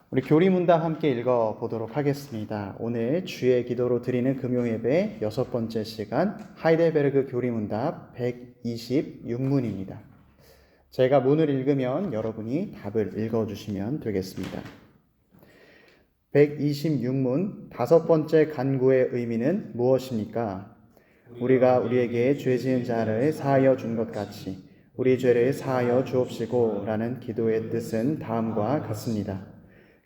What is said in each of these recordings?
우리 교리문답 함께 읽어보도록 하겠습니다. 오늘 주의 기도로 드리는 금요예배 6번째 시간 하이델베르그 교리문답 126문입니다. 제가 문을 읽으면 여러분이 답을 읽어주시면 되겠습니다. 126문 다섯 번째 간구의 의미는 무엇입니까? 우리가 우리에게 죄 지은 자를 사하여 준 것 같이 우리 죄를 사하여 주옵시고 라는 기도의 뜻은 다음과 같습니다.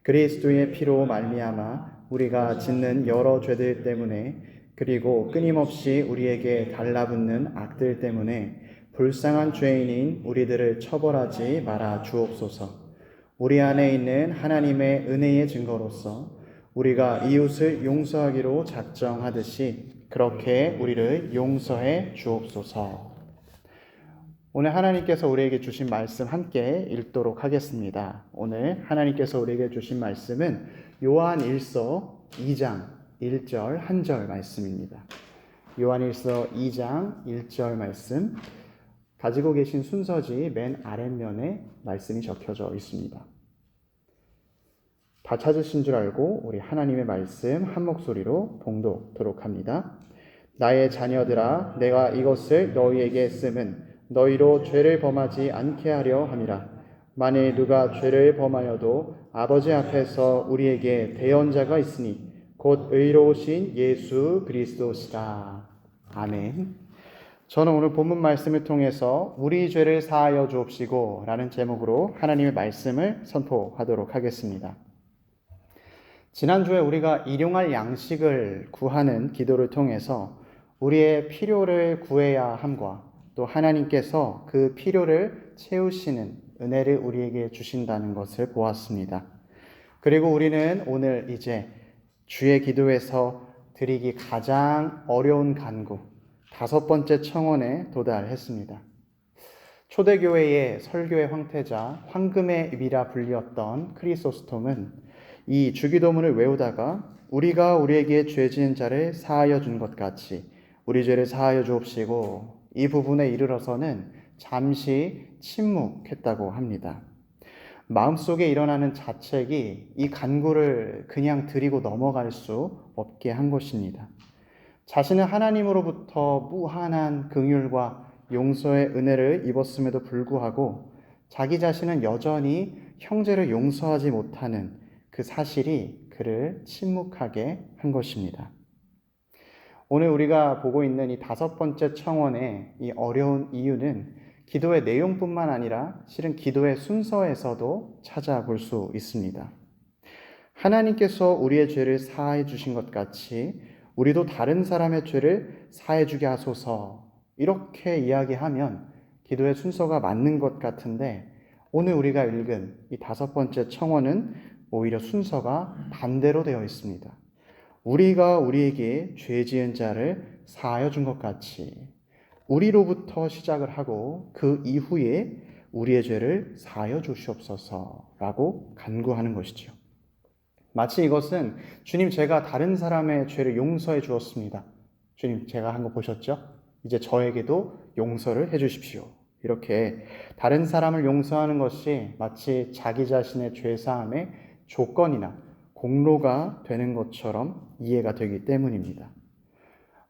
그리스도의 피로 말미암아 우리가 짓는 여러 죄들 때문에 그리고 끊임없이 우리에게 달라붙는 악들 때문에 불쌍한 죄인인 우리들을 처벌하지 말아 주옵소서. 우리 안에 있는 하나님의 은혜의 증거로서 우리가 이웃을 용서하기로 작정하듯이 그렇게 우리를 용서해 주옵소서. 오늘 하나님께서 우리에게 주신 말씀 함께 읽도록 하겠습니다. 오늘 하나님께서 우리에게 주신 말씀은 요한 1서 2장 1절 한절 말씀입니다. 요한 1서 2장 1절 말씀, 가지고 계신 순서지 맨 아랫면에 말씀이 적혀져 있습니다. 다 찾으신 줄 알고 우리 하나님의 말씀 한 목소리로 봉독하도록 합니다. 나의 자녀들아, 내가 이것을 너희에게 쓰면 너희로 죄를 범하지 않게 하려 함이라. 만일 누가 죄를 범하여도 아버지 앞에서 우리에게 대언자가 있으니 곧 의로우신 예수 그리스도시다. 아멘. 저는 오늘 본문 말씀을 통해서 우리 죄를 사하여 주옵시고 라는 제목으로 하나님의 말씀을 선포하도록 하겠습니다. 지난주에 우리가 일용할 양식을 구하는 기도를 통해서 우리의 필요를 구해야 함과 또 하나님께서 그 필요를 채우시는 은혜를 우리에게 주신다는 것을 보았습니다. 그리고 우리는 오늘 이제 주의 기도에서 드리기 가장 어려운 간구, 다섯 번째 청원에 도달했습니다. 초대교회의 설교의 황태자, 황금의 입이라 불렸던 크리소스톰은 이 주기도문을 외우다가 우리가 우리에게 죄 지은 자를 사하여 준 것 같이 우리 죄를 사하여 주옵시고 이 부분에 이르러서는 잠시 침묵했다고 합니다. 마음속에 일어나는 자책이 이 간구를 그냥 드리고 넘어갈 수 없게 한 것입니다. 자신은 하나님으로부터 무한한 긍휼과 용서의 은혜를 입었음에도 불구하고 자기 자신은 여전히 형제를 용서하지 못하는 그 사실이 그를 침묵하게 한 것입니다. 오늘 우리가 보고 있는 이 다섯 번째 청원의 이 어려운 이유는 기도의 내용뿐만 아니라 실은 기도의 순서에서도 찾아볼 수 있습니다. 하나님께서 우리의 죄를 사해 주신 것 같이 우리도 다른 사람의 죄를 사해 주게 하소서, 이렇게 이야기하면 기도의 순서가 맞는 것 같은데 오늘 우리가 읽은 이 다섯 번째 청원은 오히려 순서가 반대로 되어 있습니다. 우리가 우리에게 죄 지은 자를 사하여 준 것 같이 우리로부터 시작을 하고 그 이후에 우리의 죄를 사하여 주시옵소서라고 간구하는 것이죠. 마치 이것은 주님, 제가 다른 사람의 죄를 용서해 주었습니다. 주님, 제가 한 거 보셨죠? 이제 저에게도 용서를 해 주십시오. 이렇게 다른 사람을 용서하는 것이 마치 자기 자신의 죄사함의 조건이나 공로가 되는 것처럼 이해가 되기 때문입니다.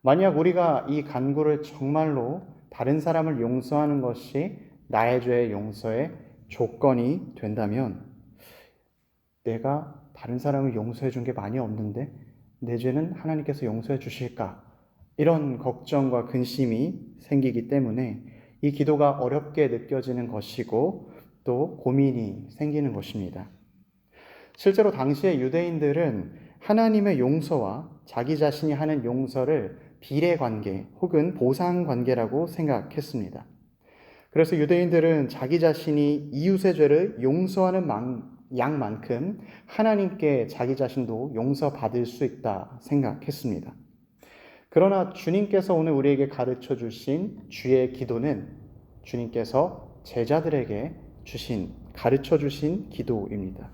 만약 우리가 이 간구를 정말로 다른 사람을 용서하는 것이 나의 죄의 용서의 조건이 된다면 내가 다른 사람을 용서해 준 게 많이 없는데 내 죄는 하나님께서 용서해 주실까? 이런 걱정과 근심이 생기기 때문에 이 기도가 어렵게 느껴지는 것이고 또 고민이 생기는 것입니다. 실제로 당시의 유대인들은 하나님의 용서와 자기 자신이 하는 용서를 비례관계 혹은 보상관계라고 생각했습니다. 그래서 유대인들은 자기 자신이 이웃의 죄를 용서하는 양만큼 하나님께 자기 자신도 용서받을 수 있다 생각했습니다. 그러나 주님께서 오늘 우리에게 가르쳐 주신 주의 기도는 주님께서 제자들에게 가르쳐 주신 기도입니다.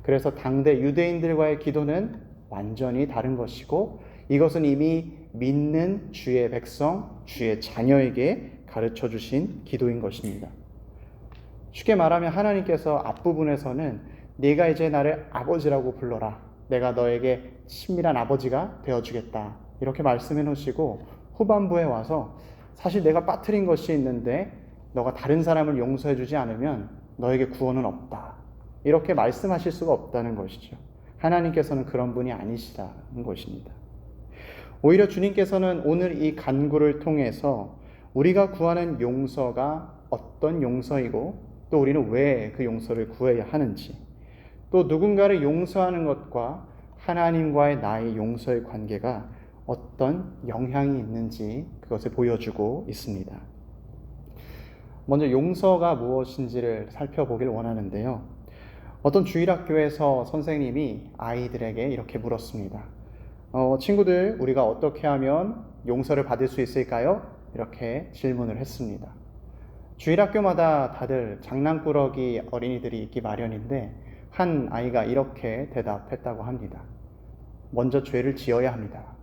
그래서 당대 유대인들과의 기도는 완전히 다른 것이고 이것은 이미 믿는 주의 백성, 주의 자녀에게 가르쳐 주신 기도인 것입니다. 쉽게 말하면 하나님께서 앞부분에서는 네가 이제 나를 아버지라고 불러라. 내가 너에게 친밀한 아버지가 되어주겠다. 이렇게 말씀해 놓으시고 후반부에 와서 사실 내가 빠뜨린 것이 있는데 너가 다른 사람을 용서해 주지 않으면 너에게 구원은 없다. 이렇게 말씀하실 수가 없다는 것이죠. 하나님께서는 그런 분이 아니시다는 것입니다. 오히려 주님께서는 오늘 이 간구를 통해서 우리가 구하는 용서가 어떤 용서이고 또 우리는 왜 그 용서를 구해야 하는지, 또 누군가를 용서하는 것과 하나님과의 나의 용서의 관계가 어떤 영향이 있는지 그것을 보여주고 있습니다. 먼저 용서가 무엇인지를 살펴보길 원하는데요. 어떤 주일학교에서 선생님이 아이들에게 이렇게 물었습니다. 친구들, 우리가 어떻게 하면 용서를 받을 수 있을까요? 이렇게 질문을 했습니다. 주일학교마다 다들 장난꾸러기 어린이들이 있기 마련인데 한 아이가 이렇게 대답했다고 합니다. 먼저 죄를 지어야 합니다.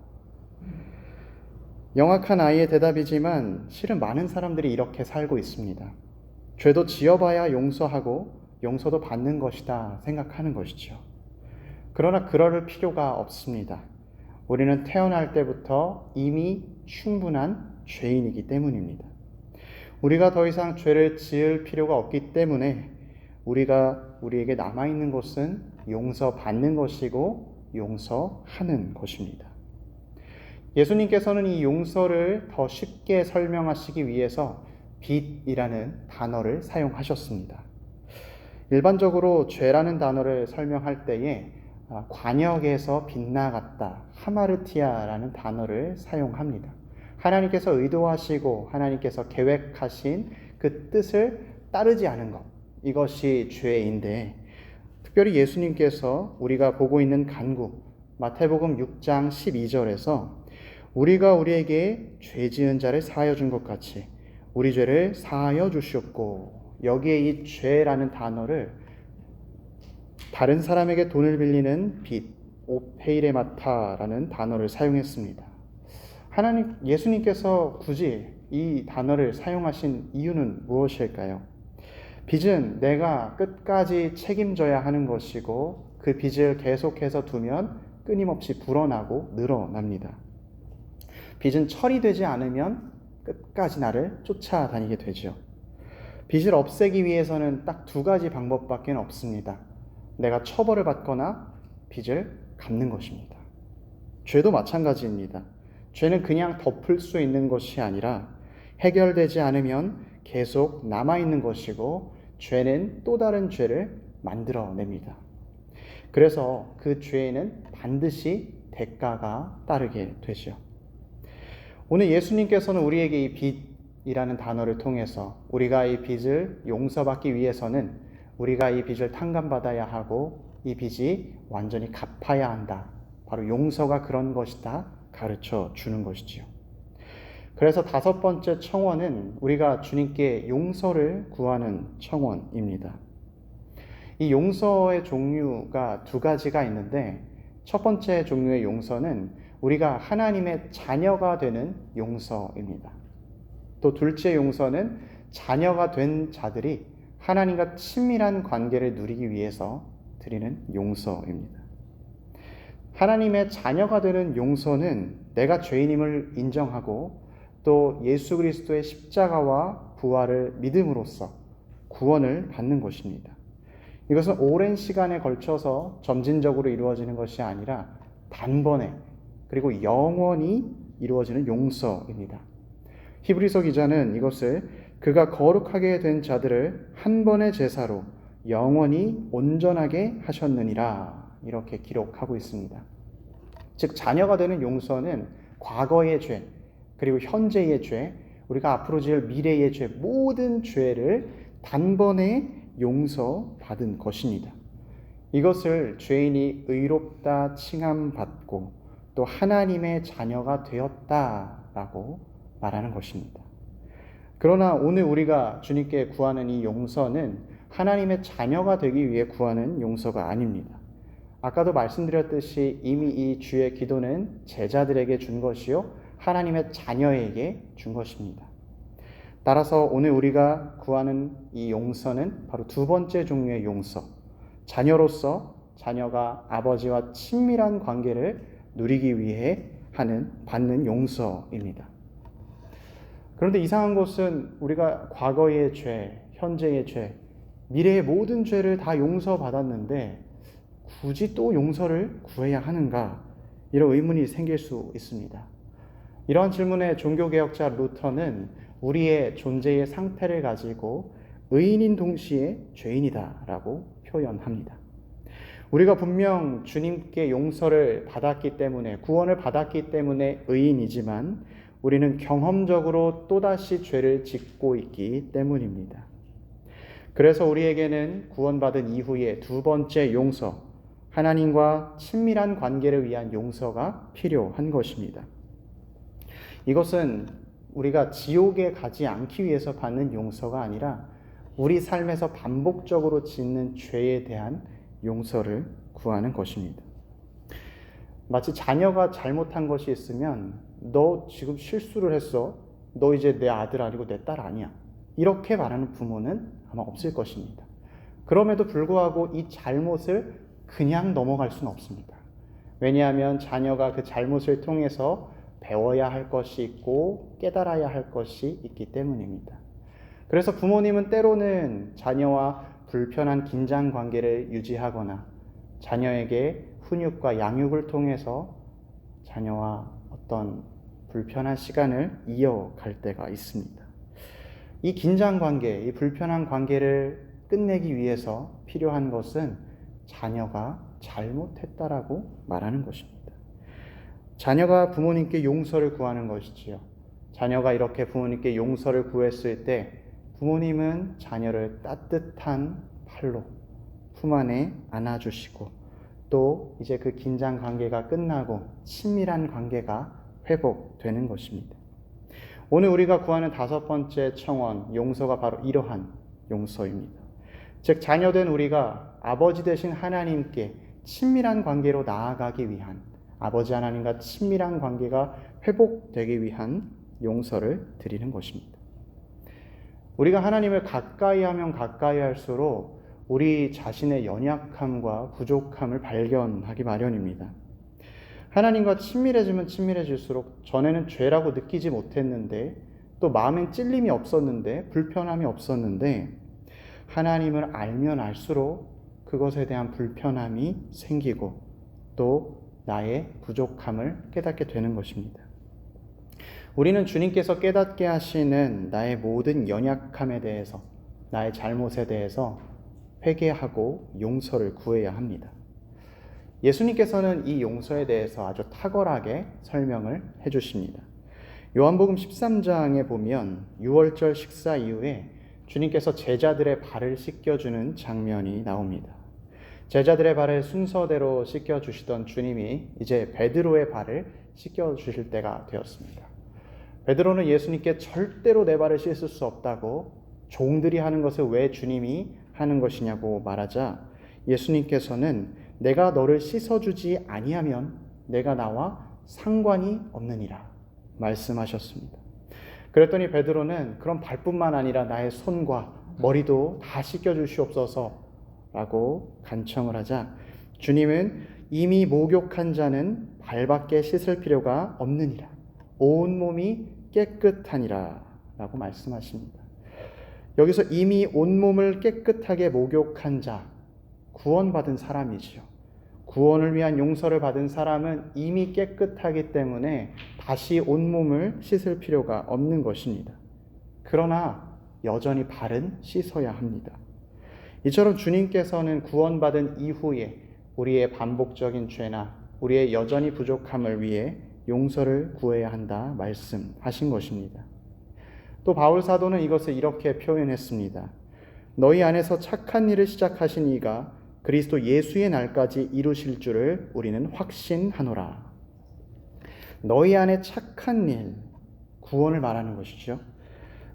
영악한 아이의 대답이지만 실은 많은 사람들이 이렇게 살고 있습니다. 죄도 지어봐야 용서하고 용서도 받는 것이다 생각하는 것이죠. 그러나 그럴 필요가 없습니다. 우리는 태어날 때부터 이미 충분한 죄인이기 때문입니다. 우리가 더 이상 죄를 지을 필요가 없기 때문에 우리에게 남아있는 것은 용서받는 것이고 용서하는 것입니다. 예수님께서는 이 용서를 더 쉽게 설명하시기 위해서 빚이라는 단어를 사용하셨습니다. 일반적으로 죄라는 단어를 설명할 때에 관역에서 빗나갔다, 하마르티아라는 단어를 사용합니다. 하나님께서 의도하시고 하나님께서 계획하신 그 뜻을 따르지 않은 것, 이것이 죄인데, 특별히 예수님께서 우리가 보고 있는 간구 마태복음 6장 12절에서 우리가 우리에게 죄 지은 자를 사하여 준 것 같이 우리 죄를 사하여 주시옵고, 여기에 이 죄라는 단어를 다른 사람에게 돈을 빌리는 빚, 오페이레마타라는 단어를 사용했습니다. 예수님께서 굳이 이 단어를 사용하신 이유는 무엇일까요? 빚은 내가 끝까지 책임져야 하는 것이고 그 빚을 계속해서 두면 끊임없이 불어나고 늘어납니다. 빚은 처리되지 않으면 끝까지 나를 쫓아다니게 되죠. 빚을 없애기 위해서는 딱 두 가지 방법밖에 없습니다. 내가 처벌을 받거나 빚을 갚는 것입니다. 죄도 마찬가지입니다. 죄는 그냥 덮을 수 있는 것이 아니라 해결되지 않으면 계속 남아있는 것이고 죄는 또 다른 죄를 만들어냅니다. 그래서 그 죄에는 반드시 대가가 따르게 되죠. 오늘 예수님께서는 우리에게 이 빚이라는 단어를 통해서 우리가 이 빚을 용서받기 위해서는 우리가 이 빚을 탕감받아야 하고 이 빚이 완전히 갚아야 한다. 바로 용서가 그런 것이다 가르쳐 주는 것이지요. 그래서 다섯 번째 청원은 우리가 주님께 용서를 구하는 청원입니다. 이 용서의 종류가 두 가지가 있는데 첫 번째 종류의 용서는 우리가 하나님의 자녀가 되는 용서입니다. 또 둘째 용서는 자녀가 된 자들이 하나님과 친밀한 관계를 누리기 위해서 드리는 용서입니다. 하나님의 자녀가 되는 용서는 내가 죄인임을 인정하고 또 예수 그리스도의 십자가와 부활을 믿음으로써 구원을 받는 것입니다. 이것은 오랜 시간에 걸쳐서 점진적으로 이루어지는 것이 아니라 단번에 그리고 영원히 이루어지는 용서입니다. 히브리서 기자는 이것을 그가 거룩하게 된 자들을 한 번의 제사로 영원히 온전하게 하셨느니라 이렇게 기록하고 있습니다. 즉 자녀가 되는 용서는 과거의 죄 그리고 현재의 죄, 우리가 앞으로 지을 미래의 죄, 모든 죄를 단번에 용서받은 것입니다. 이것을 죄인이 의롭다 칭함받고 또 하나님의 자녀가 되었다라고 말하는 것입니다. 그러나 오늘 우리가 주님께 구하는 이 용서는 하나님의 자녀가 되기 위해 구하는 용서가 아닙니다. 아까도 말씀드렸듯이 이미 이 주의 기도는 제자들에게 준 것이요 하나님의 자녀에게 준 것입니다. 따라서 오늘 우리가 구하는 이 용서는 바로 두 번째 종류의 용서, 자녀로서 자녀가 아버지와 친밀한 관계를 누리기 위해 받는 용서입니다. 그런데 이상한 것은 우리가 과거의 죄, 현재의 죄, 미래의 모든 죄를 다 용서받았는데 굳이 또 용서를 구해야 하는가? 이런 의문이 생길 수 있습니다. 이러한 질문에 종교개혁자 루터는 우리의 존재의 상태를 가지고 의인인 동시에 죄인이다라고 표현합니다. 우리가 분명 주님께 용서를 받았기 때문에, 구원을 받았기 때문에 의인이지만 우리는 경험적으로 또다시 죄를 짓고 있기 때문입니다. 그래서 우리에게는 구원받은 이후에 두 번째 용서, 하나님과 친밀한 관계를 위한 용서가 필요한 것입니다. 이것은 우리가 지옥에 가지 않기 위해서 받는 용서가 아니라 우리 삶에서 반복적으로 짓는 죄에 대한 용서를 구하는 것입니다. 마치 자녀가 잘못한 것이 있으면 너 지금 실수를 했어. 너 이제 내 아들 아니고 내 딸 아니야. 이렇게 말하는 부모는 아마 없을 것입니다. 그럼에도 불구하고 이 잘못을 그냥 넘어갈 수는 없습니다. 왜냐하면 자녀가 그 잘못을 통해서 배워야 할 것이 있고 깨달아야 할 것이 있기 때문입니다. 그래서 부모님은 때로는 자녀와 불편한 긴장 관계를 유지하거나 자녀에게 훈육과 양육을 통해서 자녀와 어떤 불편한 시간을 이어갈 때가 있습니다. 이 긴장 관계, 이 불편한 관계를 끝내기 위해서 필요한 것은 자녀가 잘못했다라고 말하는 것입니다. 자녀가 부모님께 용서를 구하는 것이지요. 자녀가 이렇게 부모님께 용서를 구했을 때 부모님은 자녀를 따뜻한 팔로 품 안에 안아주시고 또 이제 그 긴장 관계가 끝나고 친밀한 관계가 회복되는 것입니다. 오늘 우리가 구하는 다섯 번째 청원, 용서가 바로 이러한 용서입니다. 즉 자녀된 우리가 아버지 되신 하나님께 친밀한 관계로 나아가기 위한, 아버지 하나님과 친밀한 관계가 회복되기 위한 용서를 드리는 것입니다. 우리가 하나님을 가까이 하면 가까이 할수록 우리 자신의 연약함과 부족함을 발견하기 마련입니다. 하나님과 친밀해지면 친밀해질수록 전에는 죄라고 느끼지 못했는데 또 마음엔 찔림이 없었는데 불편함이 없었는데 하나님을 알면 알수록 그것에 대한 불편함이 생기고 또 나의 부족함을 깨닫게 되는 것입니다. 우리는 주님께서 깨닫게 하시는 나의 모든 연약함에 대해서, 나의 잘못에 대해서 회개하고 용서를 구해야 합니다. 예수님께서는 이 용서에 대해서 아주 탁월하게 설명을 해주십니다. 요한복음 13장에 보면 유월절 식사 이후에 주님께서 제자들의 발을 씻겨주는 장면이 나옵니다. 제자들의 발을 순서대로 씻겨주시던 주님이 이제 베드로의 발을 씻겨주실 때가 되었습니다. 베드로는 예수님께 절대로 내 발을 씻을 수 없다고, 종들이 하는 것을 왜 주님이 하는 것이냐고 말하자 예수님께서는 내가 너를 씻어주지 아니하면 내가 나와 상관이 없느니라 말씀하셨습니다. 그랬더니 베드로는 그럼 발뿐만 아니라 나의 손과 머리도 다 씻겨주시옵소서 라고 간청을 하자 주님은 이미 목욕한 자는 발밖에 씻을 필요가 없느니라, 온몸이 깨끗하니라 라고 말씀하십니다. 여기서 이미 온몸을 깨끗하게 목욕한 자, 구원받은 사람이지요. 구원을 위한 용서를 받은 사람은 이미 깨끗하기 때문에 다시 온몸을 씻을 필요가 없는 것입니다. 그러나 여전히 발은 씻어야 합니다. 이처럼 주님께서는 구원받은 이후에 우리의 반복적인 죄나 우리의 여전히 부족함을 위해 용서를 구해야 한다 말씀하신 것입니다. 또 바울 사도는 이것을 이렇게 표현했습니다. 너희 안에서 착한 일을 시작하신 이가 그리스도 예수의 날까지 이루실 줄을 우리는 확신하노라. 너희 안에 착한 일, 구원을 말하는 것이죠.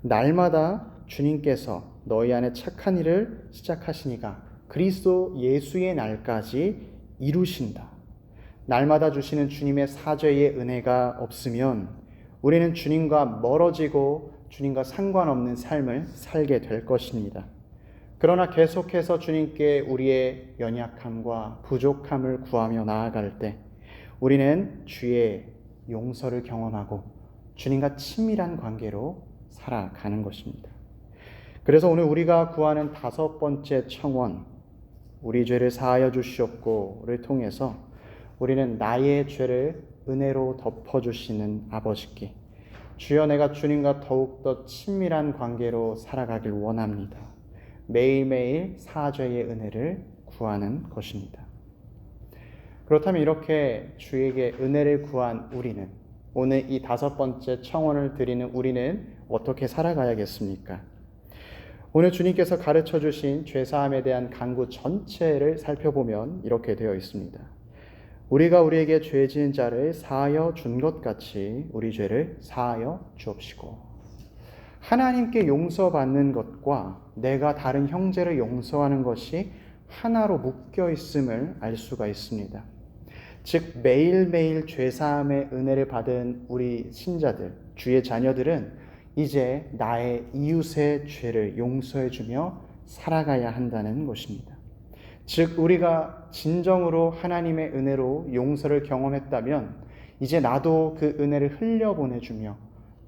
날마다 주님께서 너희 안에 착한 일을 시작하시니까 그리스도 예수의 날까지 이루신다. 날마다 주시는 주님의 사죄의 은혜가 없으면 우리는 주님과 멀어지고 주님과 상관없는 삶을 살게 될 것입니다. 그러나 계속해서 주님께 우리의 연약함과 부족함을 구하며 나아갈 때 우리는 주의 용서를 경험하고 주님과 친밀한 관계로 살아가는 것입니다. 그래서 오늘 우리가 구하는 5번째 청원, 우리 죄를 사하여 주시옵고를 통해서 우리는 나의 죄를 은혜로 덮어주시는 아버지께 주여 내가 주님과 더욱더 친밀한 관계로 살아가길 원합니다. 매일매일 사죄의 은혜를 구하는 것입니다. 그렇다면 이렇게 주에게 은혜를 구한 우리는 오늘 이 5번째 청원을 드리는 우리는 어떻게 살아가야겠습니까? 오늘 주님께서 가르쳐 주신 죄사함에 대한 강구 전체를 살펴보면 이렇게 되어 있습니다. 우리가 우리에게 죄 지은 자를 사하여 준 것 같이 우리 죄를 사하여 주옵시고. 하나님께 용서받는 것과 내가 다른 형제를 용서하는 것이 하나로 묶여 있음을 알 수가 있습니다. 즉 매일매일 죄사함의 은혜를 받은 우리 신자들, 주의 자녀들은 이제 나의 이웃의 죄를 용서해 주며 살아가야 한다는 것입니다. 즉 우리가 진정으로 하나님의 은혜로 용서를 경험했다면 이제 나도 그 은혜를 흘려보내주며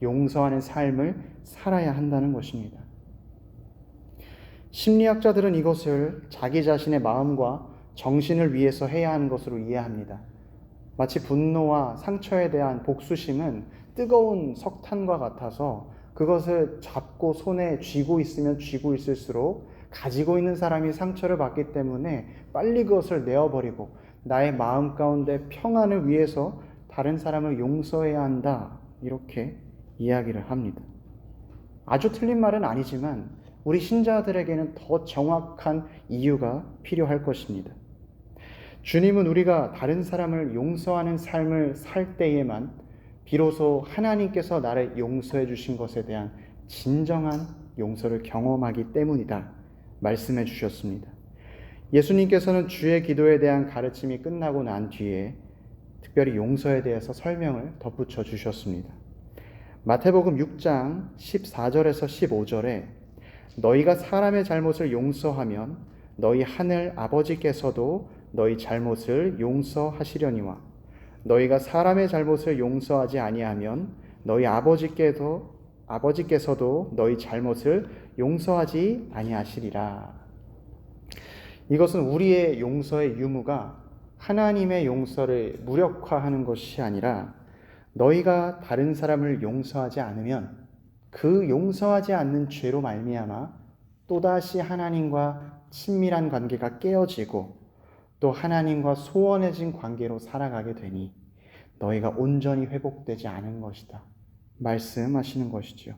용서하는 삶을 살아야 한다는 것입니다. 심리학자들은 이것을 자기 자신의 마음과 정신을 위해서 해야 하는 것으로 이해합니다. 마치 분노와 상처에 대한 복수심은 뜨거운 석탄과 같아서 그것을 잡고 손에 쥐고 있으면 쥐고 있을수록 가지고 있는 사람이 상처를 받기 때문에 빨리 그것을 내어버리고 나의 마음 가운데 평안을 위해서 다른 사람을 용서해야 한다, 이렇게 이야기를 합니다. 아주 틀린 말은 아니지만 우리 신자들에게는 더 정확한 이유가 필요할 것입니다. 주님은 우리가 다른 사람을 용서하는 삶을 살 때에만 비로소 하나님께서 나를 용서해 주신 것에 대한 진정한 용서를 경험하기 때문이다 말씀해 주셨습니다. 예수님께서는 주의 기도에 대한 가르침이 끝나고 난 뒤에 특별히 용서에 대해서 설명을 덧붙여 주셨습니다. 마태복음 6장 14절에서 15절에 너희가 사람의 잘못을 용서하면 너희 하늘 아버지께서도 너희 잘못을 용서하시려니와 너희가 사람의 잘못을 용서하지 아니하면 너희 아버지께서도 너희 잘못을 용서하지 아니하시리라. 이것은 우리의 용서의 유무가 하나님의 용서를 무력화하는 것이 아니라 너희가 다른 사람을 용서하지 않으면 그 용서하지 않는 죄로 말미암아 또다시 하나님과 친밀한 관계가 깨어지고 또 하나님과 소원해진 관계로 살아가게 되니 너희가 온전히 회복되지 않은 것이다 말씀하시는 것이죠.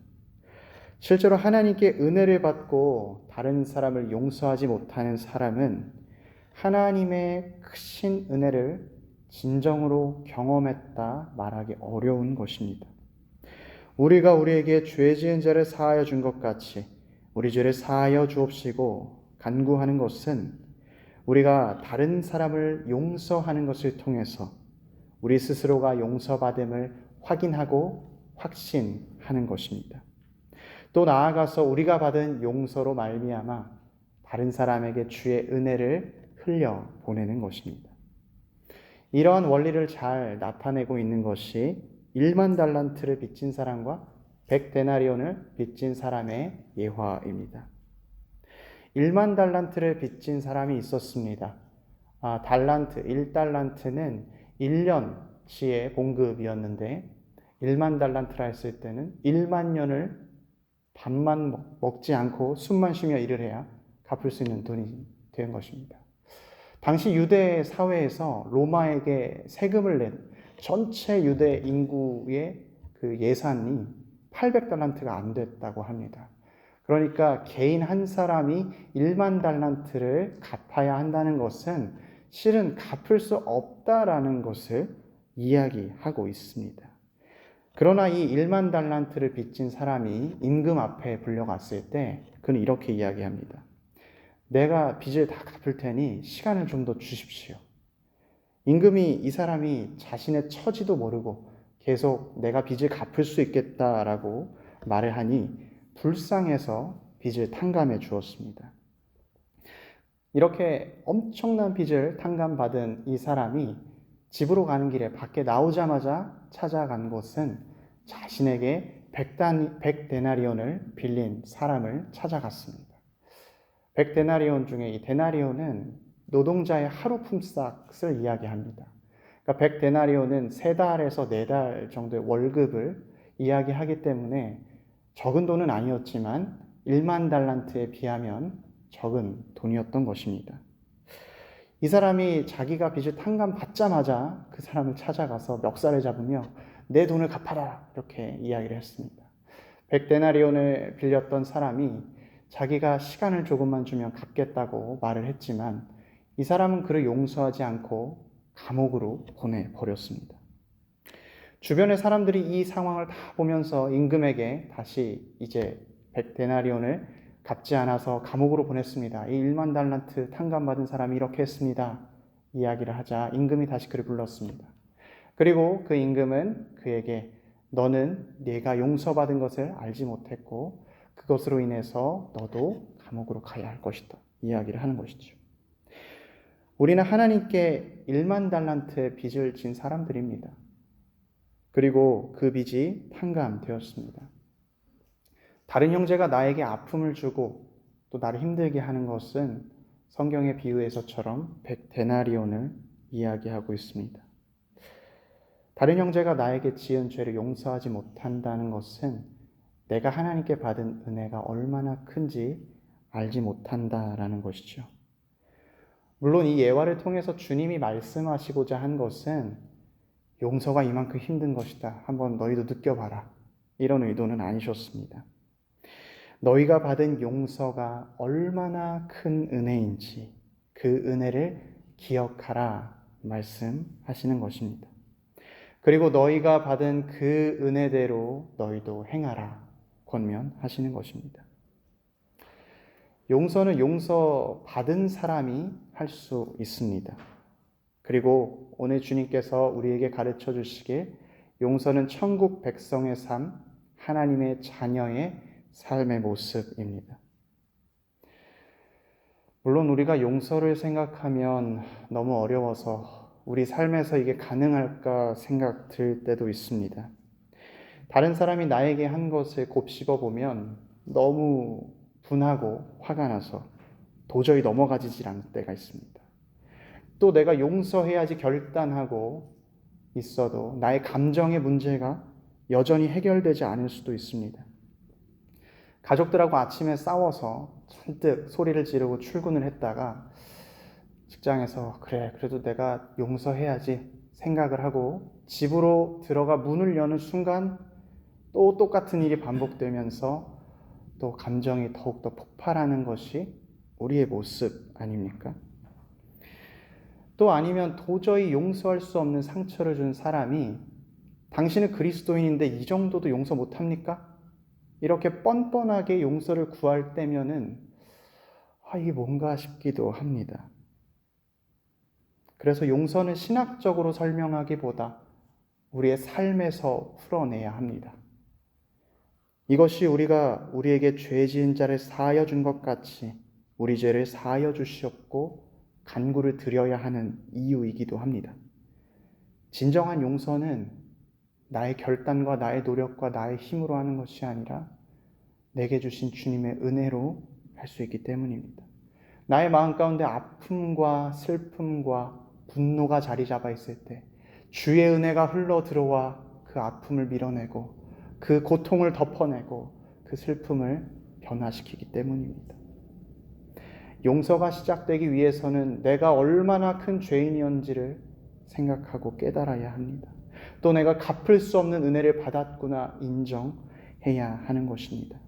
실제로 하나님께 은혜를 받고 다른 사람을 용서하지 못하는 사람은 하나님의 크신 은혜를 진정으로 경험했다 말하기 어려운 것입니다. 우리가 우리에게 죄 지은 자를 사하여 준 것 같이 우리 죄를 사하여 주옵시고 간구하는 것은 우리가 다른 사람을 용서하는 것을 통해서 우리 스스로가 용서받음을 확인하고 확신하는 것입니다. 또 나아가서 우리가 받은 용서로 말미암아 다른 사람에게 주의 은혜를 흘려 보내는 것입니다. 이러한 원리를 잘 나타내고 있는 것이 1만 달란트를 빚진 사람과 100데나리온을 빚진 사람의 예화입니다. 1만 달란트를 빚진 사람이 있었습니다. 1달란트는 1년치의 봉급이었는데 1만 달란트라 했을 때는 1만 년을 밥만 먹지 않고 숨만 쉬며 일을 해야 갚을 수 있는 돈이 된 것입니다. 당시 유대 사회에서 로마에게 세금을 낸 전체 유대 인구의 그 예산이 800달란트가 안 됐다고 합니다. 그러니까 개인 한 사람이 1만 달란트를 갚아야 한다는 것은 실은 갚을 수 없다라는 것을 이야기하고 있습니다. 그러나 이 1만 달란트를 빚진 사람이 임금 앞에 불려갔을 때 그는 이렇게 이야기합니다. 내가 빚을 다 갚을 테니 시간을 좀 더 주십시오. 임금이 이 사람이 자신의 처지도 모르고 계속 내가 빚을 갚을 수 있겠다라고 말을 하니 불쌍해서 빚을 탕감해 주었습니다. 이렇게 엄청난 빚을 탕감받은 이 사람이 집으로 가는 길에 밖에 나오자마자 찾아간 곳은 자신에게 100데나리온을 빌린 사람을 찾아갔습니다. 100데나리온 중에 이 데나리온은 노동자의 하루 품삯을 이야기합니다. 그러니까 100데나리온은 3달에서 4달 정도의 월급을 이야기하기 때문에 적은 돈은 아니었지만 1만 달란트에 비하면 적은 돈이었던 것입니다. 이 사람이 자기가 빚을 탕감받자마자 그 사람을 찾아가서 멱살을 잡으며 내 돈을 갚아라 이렇게 이야기를 했습니다. 100데나리온을 빌렸던 사람이 자기가 시간을 조금만 주면 갚겠다고 말을 했지만 이 사람은 그를 용서하지 않고 감옥으로 보내버렸습니다. 주변의 사람들이 이 상황을 다 보면서 임금에게 다시 이제 100데나리온을 갚지 않아서 감옥으로 보냈습니다. 이 1만 달란트 탕감받은 사람이 이렇게 했습니다. 이야기를 하자 임금이 다시 그를 불렀습니다. 그리고 그 임금은 그에게 너는 네가 용서받은 것을 알지 못했고 그것으로 인해서 너도 감옥으로 가야 할 것이다. 이야기를 하는 것이죠. 우리는 하나님께 1만 달란트의 빚을 진 사람들입니다. 그리고 그 빚이 탕감되었습니다. 다른 형제가 나에게 아픔을 주고 또 나를 힘들게 하는 것은 성경의 비유에서처럼 100데나리온을 이야기하고 있습니다. 다른 형제가 나에게 지은 죄를 용서하지 못한다는 것은 내가 하나님께 받은 은혜가 얼마나 큰지 알지 못한다라는 것이죠. 물론 이 예화를 통해서 주님이 말씀하시고자 한 것은 용서가 이만큼 힘든 것이다. 한번 너희도 느껴봐라. 이런 의도는 아니셨습니다. 너희가 받은 용서가 얼마나 큰 은혜인지 그 은혜를 기억하라 말씀하시는 것입니다. 그리고 너희가 받은 그 은혜대로 너희도 행하라 권면하시는 것입니다. 용서는 용서받은 사람이 할 수 있습니다. 그리고 오늘 주님께서 우리에게 가르쳐 주시길 용서는 천국 백성의 삶, 하나님의 자녀의 삶의 모습입니다. 물론 우리가 용서를 생각하면 너무 어려워서 우리 삶에서 이게 가능할까 생각 들 때도 있습니다. 다른 사람이 나에게 한 것을 곱씹어 보면 너무 분하고 화가 나서 도저히 넘어가지질 않을 때가 있습니다. 또 내가 용서해야지 결단하고 있어도 나의 감정의 문제가 여전히 해결되지 않을 수도 있습니다. 가족들하고 아침에 싸워서 잔뜩 소리를 지르고 출근을 했다가 직장에서 그래 그래도 내가 용서해야지 생각을 하고 집으로 들어가 문을 여는 순간 또 똑같은 일이 반복되면서 또 감정이 더욱더 폭발하는 것이 우리의 모습 아닙니까? 또 아니면 도저히 용서할 수 없는 상처를 준 사람이 당신은 그리스도인인데 이 정도도 용서 못합니까? 이렇게 뻔뻔하게 용서를 구할 때면은 이게 뭔가 싶기도 합니다. 그래서 용서는 신학적으로 설명하기보다 우리의 삶에서 풀어내야 합니다. 이것이 우리가 우리에게 죄 지은 자를 사하여 준 것 같이 우리 죄를 사하여 주시옵고 간구를 드려야 하는 이유이기도 합니다. 진정한 용서는 나의 결단과 나의 노력과 나의 힘으로 하는 것이 아니라 내게 주신 주님의 은혜로 할 수 있기 때문입니다. 나의 마음 가운데 아픔과 슬픔과 분노가 자리 잡아 있을 때 주의 은혜가 흘러 들어와 그 아픔을 밀어내고 그 고통을 덮어내고 그 슬픔을 변화시키기 때문입니다. 용서가 시작되기 위해서는 내가 얼마나 큰 죄인이었는지를 생각하고 깨달아야 합니다. 또 내가 갚을 수 없는 은혜를 받았구나 인정해야 하는 것입니다.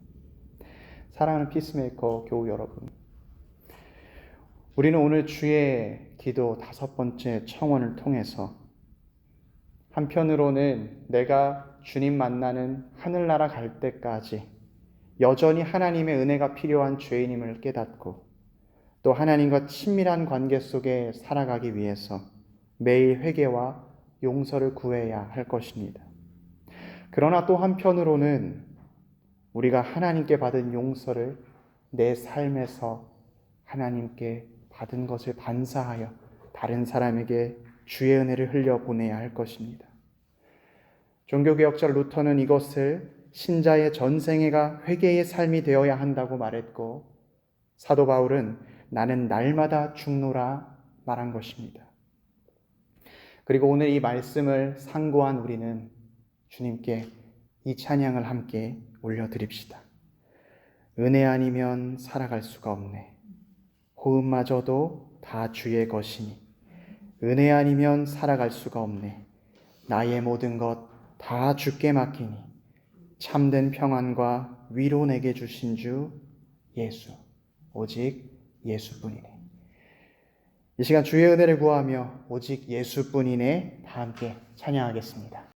사랑하는 피스메이커 교우 여러분, 우리는 오늘 주의 기도 5번째 청원을 통해서 한편으로는 내가 주님 만나는 하늘나라 갈 때까지 여전히 하나님의 은혜가 필요한 죄인임을 깨닫고 또 하나님과 친밀한 관계 속에 살아가기 위해서 매일 회개와 용서를 구해야 할 것입니다. 그러나 또 한편으로는 우리가 하나님께 받은 용서를 내 삶에서 하나님께 받은 것을 반사하여 다른 사람에게 주의 은혜를 흘려보내야 할 것입니다. 종교개혁자 루터는 이것을 신자의 전생애가 회개의 삶이 되어야 한다고 말했고, 사도 바울은 나는 날마다 죽노라 말한 것입니다. 그리고 오늘 이 말씀을 상고한 우리는 주님께 이 찬양을 함께 올려드립시다. 은혜 아니면 살아갈 수가 없네. 호흡마저도 다 주의 것이니 은혜 아니면 살아갈 수가 없네. 나의 모든 것 다 주께 맡기니 참된 평안과 위로 내게 주신 주 예수, 오직 예수뿐이네. 이 시간 주의 은혜를 구하며 오직 예수뿐이네 다 함께 찬양하겠습니다.